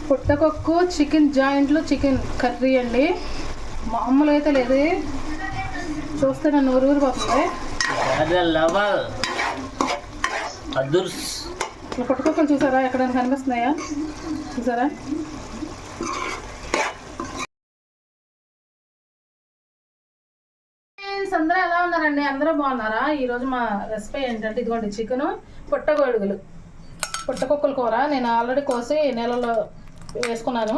పుట్టకొక్కు chicken జాయింట్లు chicken curry అండి. మామూలు అయితే లేదు, చూస్తే నన్ను ఊరిపోతుంది. ఇట్లా పుట్టకొక్కలు చూసారా, ఎక్కడైనా కనిపిస్తున్నాయా? చూసారా? అందరూ ఎలా ఉన్నారండి? అందరూ బాగున్నారా? ఈరోజు మా రెసిపీ ఏంటంటే ఇదిగోండి చికెను పుట్టగొడుగులు, పుట్టకొక్కల కూర. నేను ఆల్రెడీ కోసి నీళ్ళలో వేసుకున్నాను.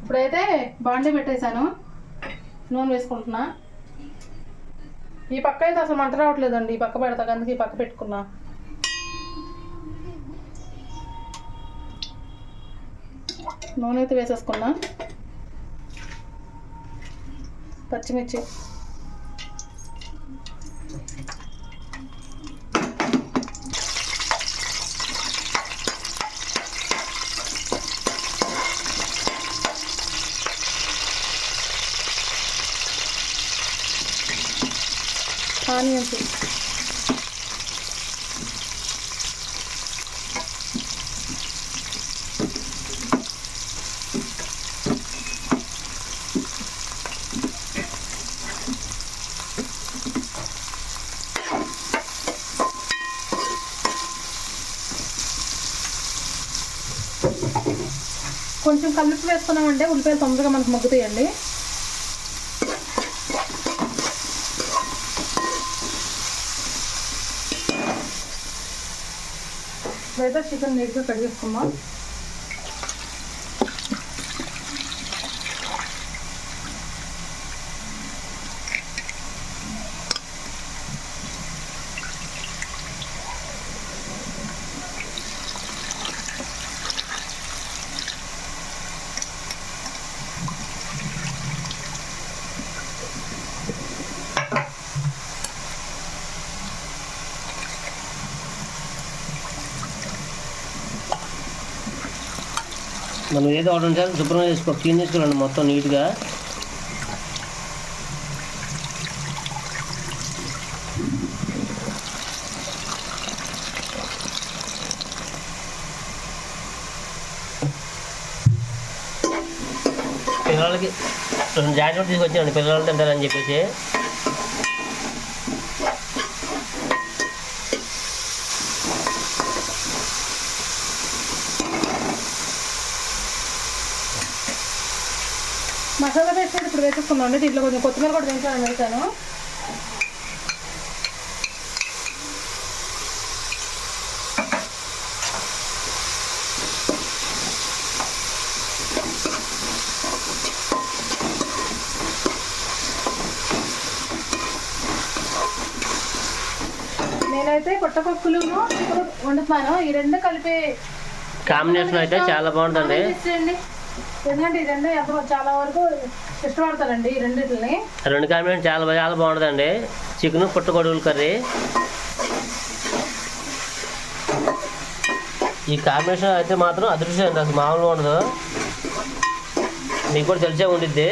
ఇప్పుడైతే బాండీ పెట్టేశాను, నూనె వేసుకుంటున్నా. ఈ పక్క అయితే అసలు మంట రావట్లేదండి, ఈ పక్క పెడతా, అందుకే ఈ పక్క పెట్టుకున్నా. నూనె అయితే వేసేసుకున్నా. పచ్చిమిర్చి, ఆనియన్స్, కొంచెం కల్లుప్పు వేసుకున్నామంటే ఉల్లిపాయలు తొందరగా మనకు మగ్గుతాయండి. ఇప్పుడైతే చికెన్ నీట్గా కట్ చేసుకుందాం. మనం ఏదో ఒకటి ఉంటే శుభ్రంగా చేసుకో, క్లీన్ చేసుకోవాలండి మొత్తం నీట్గా. పిల్లలకి 2 జాకెట్లు తీసుకొచ్చానండి, పిల్లలు తింటారని చెప్పేసి. మసాలా పేస్ట్ ఇప్పుడు వేసేసుకున్నాండి. దీంట్లో కొంచెం కొత్తిమీర కూడా వేసాను. నేనైతే పుట్టకొక్కులు చికెన్ వండుతున్నాను. ఈ రెండు కలిపి కాంబినేషన్ అయితే చాలా బాగుంటుంది. ఎందుకంటే ఈ రెండు ఎంతో చాలా వరకు ఇష్టపడతారండి ఈ రెండింటిని. రెండు కాంబినేషన్ చాలా చాలా బాగుంటుందండి. చికెన్ పుట్టగొడుగుల కర్రీ, ఈ కాంబినేషన్ అయితే మాత్రం అదృష్టం అండి, అసలు మామూలుగా ఉండదు. మీకు కూడా తెలిసే ఉండిద్ది.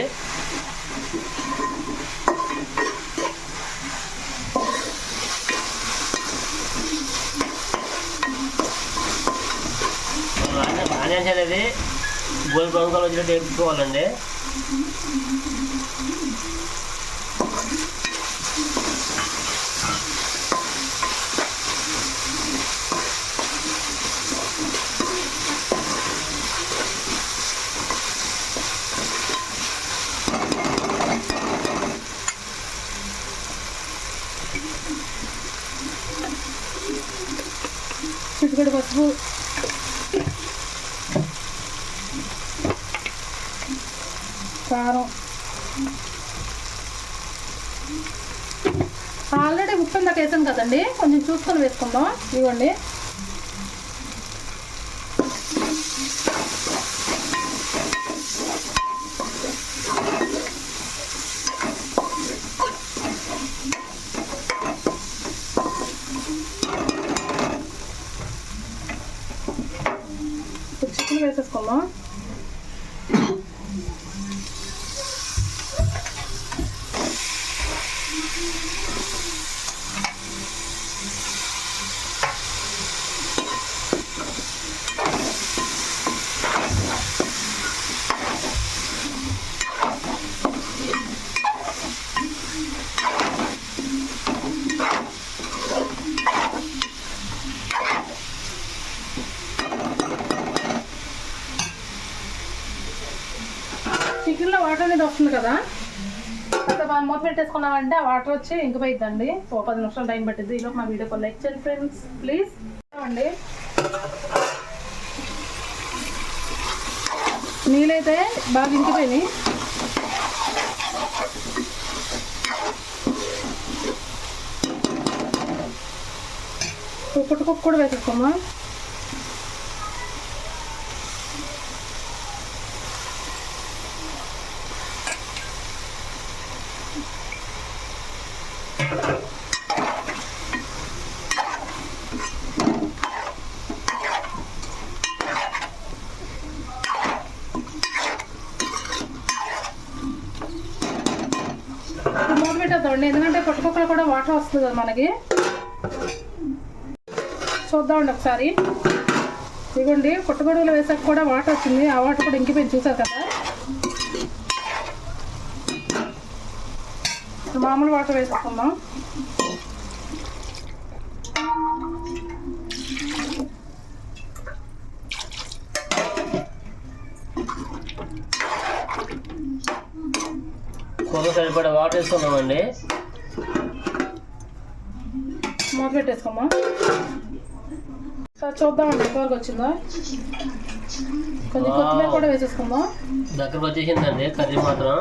ఆనియన్స్ అనేది గోల్డ్ బ్రౌన్ కలర్ వచ్చినట్టు వేసుకోవాలండి. చిటికెడు పసుపు, కారం, ఆల్రెడీ ఉప్పు ఇందాక వేసాను కదండి, కొంచెం చూసుకొని వేసుకుందాం. ఇవ్వండి, చికెన్ వేసేసుకుందాం. చికెన్లో వాటర్ అనేది వస్తుంది కదా, అక్కడ మనం మూత పెట్టేసుకున్నామంటే ఆ వాటర్ వచ్చి ఇంకిపోయిద్దండి. ఓ 10 నిమిషాలు టైం పట్టిద్ది. ఈలోపు మా వీడియో లైక్ చేయండి ఫ్రెండ్స్ ప్లీజ్ అండి. నీళ్ళైతే బాగా ఇంకిపోయినాయి. పుట్టుకొక్క కూడా వేసేసుకోమా. మూత పెట్టేద్దామండి, ఎందుకంటే పుట్టుకొక్కలు కూడా వాటర్ వస్తుంది కదా మనకి. చూద్దామండి ఒకసారి. ఇదిగోండి పుట్టగొడుగులు వేసాక కూడా వాటర్ వచ్చింది. ఆ వాటర్ కూడా ఇంకిపోయింది, చూసారు కదా. మామూలు వాటర్ వేసుకుందాం. కూర సరిపడా వాటర్ వేసుకున్నామండి. మూత పెట్టేసుకోమా. సరే చూద్దామండి ఎంతవరకు వచ్చిందో. కొంచెం కొత్తిమీర కూడా వేసేసుకుందాం. దగ్గరకు వచ్చేసిందండి కర్రీ మాత్రం.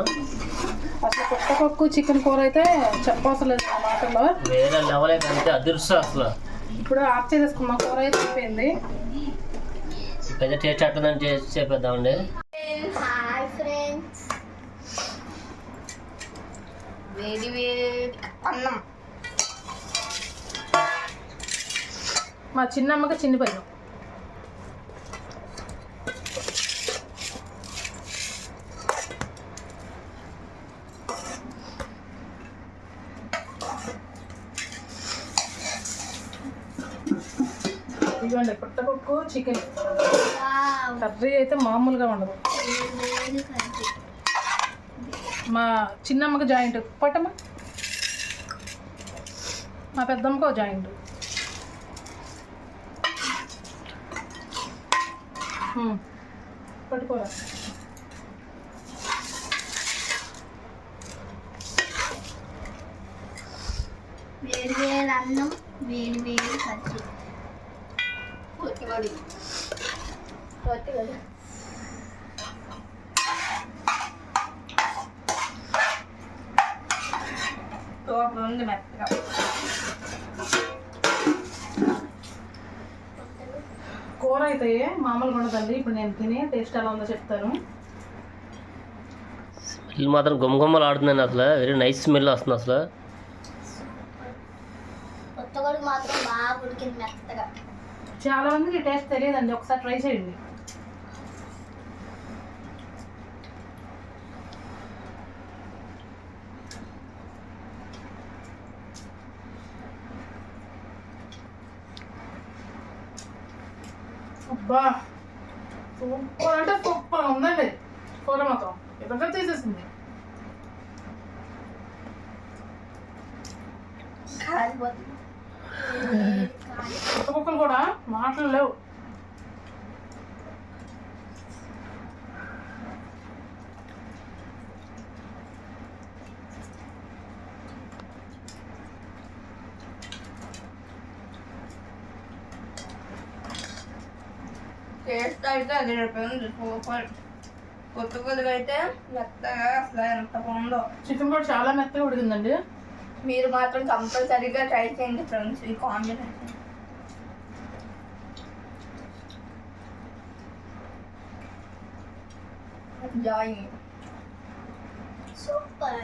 అసలు పుట్టపప్పు చికెన్ కూర అయితే చెప్పవసరం లేదు ఆ మాటల్లో. వేరే లెవెల్ అయితే అదృష్టం అసలు. ఇప్పుడు ఆఫ్ చేసేసుకున్నాం. కూర అయితే అయిపోయింది. ఇప్పుడైతే టేస్ట్ అట్టుందని టేస్ట్ చేద్దామండి. హాయ్ ఫ్రెండ్స్, వేడి వేడి అన్నం. మా చిన్నమ్మకి చిన్న పైన ఇదిగోండి పుట్టపప్పు చికెన్ కర్రీ అయితే మామూలుగా ఉండదు. మా చిన్నమ్మకి జాయింట్ పట్టమ్మా, మా పెద్దమ్మకి ఒక జాయింట్. పట్టుకోరా. వేడి వేడి అన్నం, వేడి వేడి కజ్జి, పొట్టుగొడి ఉంది మెత్తగా. కూర అయితే మామూలుగా ఉండదండి. ఇప్పుడు నేను తిని టేస్ట్ ఎలా ఉందో చెప్తాను. స్మెల్ మాత్రం గుమ్మగుమ్మలు ఆడుతుందండి. అసలు వెరీ నైస్ స్మెల్ వస్తుంది అసలు. పొట్టుగొడి మాత్రం బాగా ఉడికింది మెత్తగా. చాలా మందికి ఈ టేస్ట్ తెలియదండి, ఒకసారి ట్రై చేయండి. అబ్బా సూపర్ అంటే సూపర్ ఉందండి. కూర మాత్రం ఎక్కడ తీసేసింది. కుక్కలు కూడా మాటలు లేవు. టేస్ట్ అయితే అది రూపాయలు సూపర్. పొట్టుగొడుగు అయితే మెత్తగా అసలు ఎంత బాగుందో. చికెన్ కూడా చాలా మెత్తగా ఉడికిందండి. మీరు మాత్రం కంపల్సరీగా ట్రై చేయండి ఫ్రెండ్స్ ఈ కాంబినేషన్. Joint super.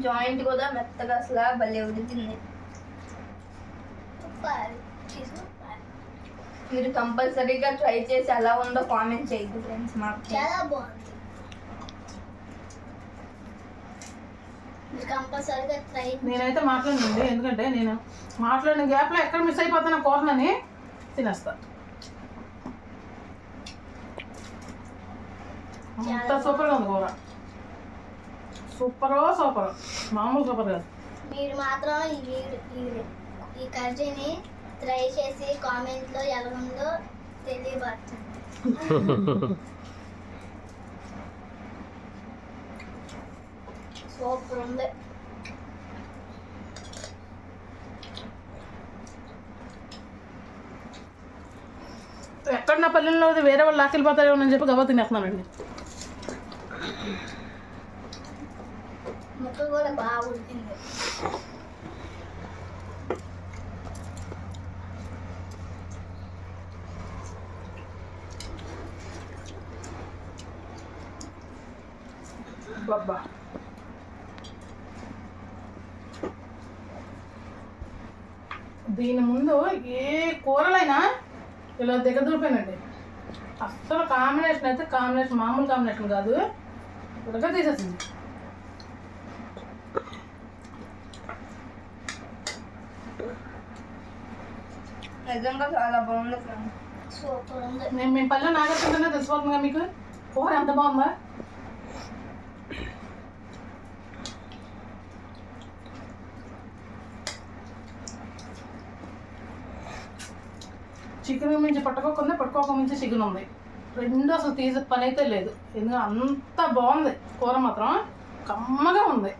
జాయింట్ కూడా మెత్తగా అసలు భలే ఉడికింది. మీరు కంపల్సరీగా ట్రై చేసి ఎలా ఉందో కామెంట్ చేయండి ఫ్రెండ్స్. మాకు చాలా బాగుంది. కంపల్సరీగా ట్రై. నేనైతే మాట్లాడండి, ఎందుకంటే నేను మాట్లాడిన గ్యాప్లో ఎక్కడ మిస్ అయిపోతాను కూరనని తినేస్తా. అంత సూపర్గా ఉంది కూర. సూపర్ మామూలు సూపర్ కాదు. మీరు మాత్రం ఈ కర్రీని ట్రై చేసి కామెంట్లో ఎలా ఉందో సూపర్ ఉంది. ఎక్కడ నా పల్లెల్లో వేరే వాళ్ళు లాకెళ్ళిపోతారేమో అని చెప్పి గబా తినేస్తున్నానండి. ముక్క కూడా బాగా ఉడికింది. బాబా దీని ముందు ఏ కూరలైనా ఇలా దిగదూరిపోయినండి. అస్సలు కాంబినేషన్ అయితే కాంబినేషన్ మామూలు కాంబినేషన్ కాదు, ఉడక తీసేసింది. నిజంగా చాలా బాగుంది ఫ్రెండ్స్. సూపర్ ఉంది. నేను మీ పల్లె నాగరికంగానే తెలిసిపోతుందిగా మీకు కూర ఎంత బాగుందా. చికెన్ మించి పట్టుకోక మించి చికెన్ ఉంది. రెండు అసలు తీసే పని అయితే లేదు. ఎందుకంటే అంత బాగుంది కూర, మాత్రం కమ్మగా ఉంది.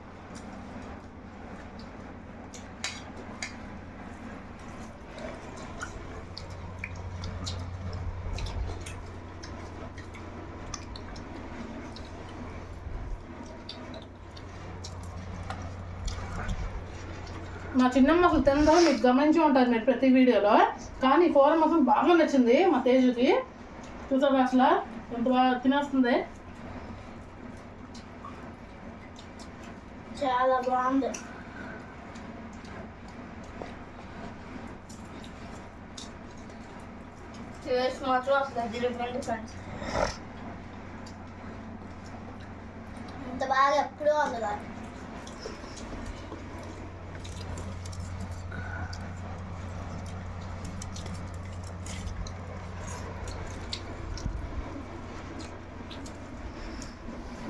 మా చిన్నమ్మ అసలు తిందో మీకు గమనించి ఉంటారు మీరు ప్రతి వీడియోలో. కానీ కూర మాత్రం బాగా నచ్చింది మా తేజుకి. చూసారు అసలు ఎంత బాగా తినేస్తుంది. చాలా బాగుంది. టేస్ట్ మాత్రం అసలు అదిరిపోయింది ఫ్రెండ్స్. ఇంత బాగా ఎప్పుడూ ఉండదు.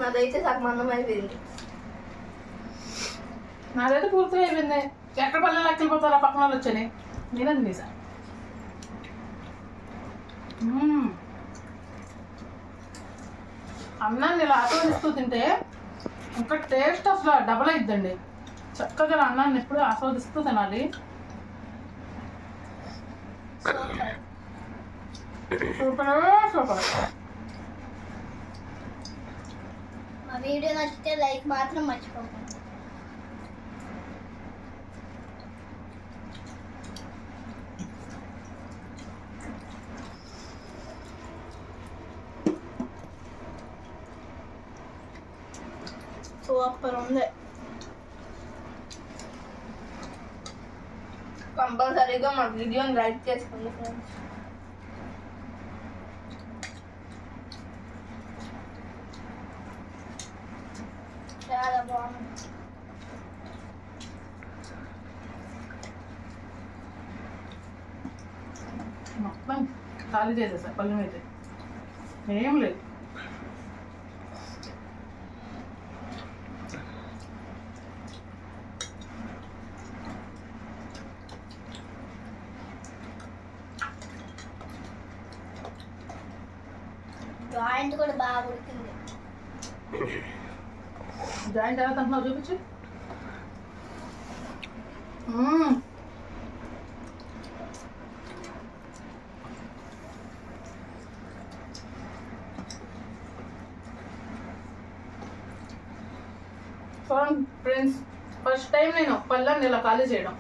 నాదైతే సగం అన్నం అయిపోయింది. నాదైతే పూర్తిగా అయిపోయింది. ఎక్కడ పల్లెలు ఎక్కిపోతారా పక్కన వాళ్ళు వచ్చాయి. నేనే తినేసా. అన్నాన్ని ఇలా ఆస్వాదిస్తూ తింటే ఇంకా టేస్ట్ అసలు డబల్ అయిద్దండి. చక్కగా అన్నాన్ని ఎప్పుడు ఆస్వాదిస్తూ తినాలి. Super super. మా వీడియో నచ్చితే లైక్ మాత్రం మర్చిపోకండి. సూపర్ ఉంది. కంపల్సరీగా మా వీడియోని లైక్ చేసుకోండి ఫ్రెండ్స్. చాలా బాగుంది. మొత్తం ఖాళీ చేసేసా పల్లెం అయితే ఏం లేదు. జాయింట్ కూడా బాగా ఉడికింది. జాయింట్ ఎలా తింటున్నావు చూపించు. చూడండి ఫ్రెండ్స్, ఫస్ట్ టైం నేను పళ్ళని ఇలా ఖాళీ చేయడం.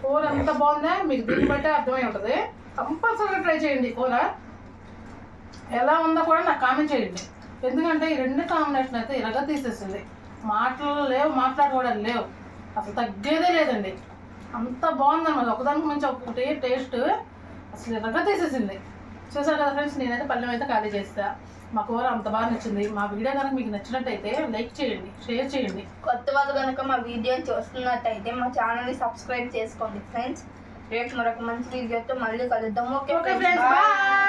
కూర ఎంత బాగుందా మీకు దీన్ని బట్టే అర్థమై ఉంటుంది. కంపల్సరీగా ట్రై చేయండి. కూర ఎలా ఉందో కూడా నాకు కామెంట్ చేయండి. ఎందుకంటే ఈ రెండు కాంబినేషన్ అయితే ఇలాగా తీసేసింది. మాటలు లేవు, మాట్లాడుకోవడానికి లేవు, అసలు తగ్గేదే లేదండి. అంత బాగుందన్నమాట. ఒకదానికి మించి ఒకటి టేస్ట్ అసలు ఇలాగా తీసేసింది. చూసారు కదా ఫ్రెండ్స్, నేనైతే పళ్ళెం అయితే ఖాళీ చేస్తా. మా కూర అంత బాగా నచ్చింది. మా వీడియో కనుక మీకు నచ్చినట్టయితే లైక్ చేయండి, షేర్ చేయండి. కొత్త వాళ్ళు కనుక మా వీడియోని చూస్తున్నట్టయితే మా ఛానల్ని సబ్స్క్రైబ్ చేసుకోండి ఫ్రెండ్స్. రేపు మరొక మంచి వీడియోతో మళ్ళీ కలుద్దాం. Okay friends, bye.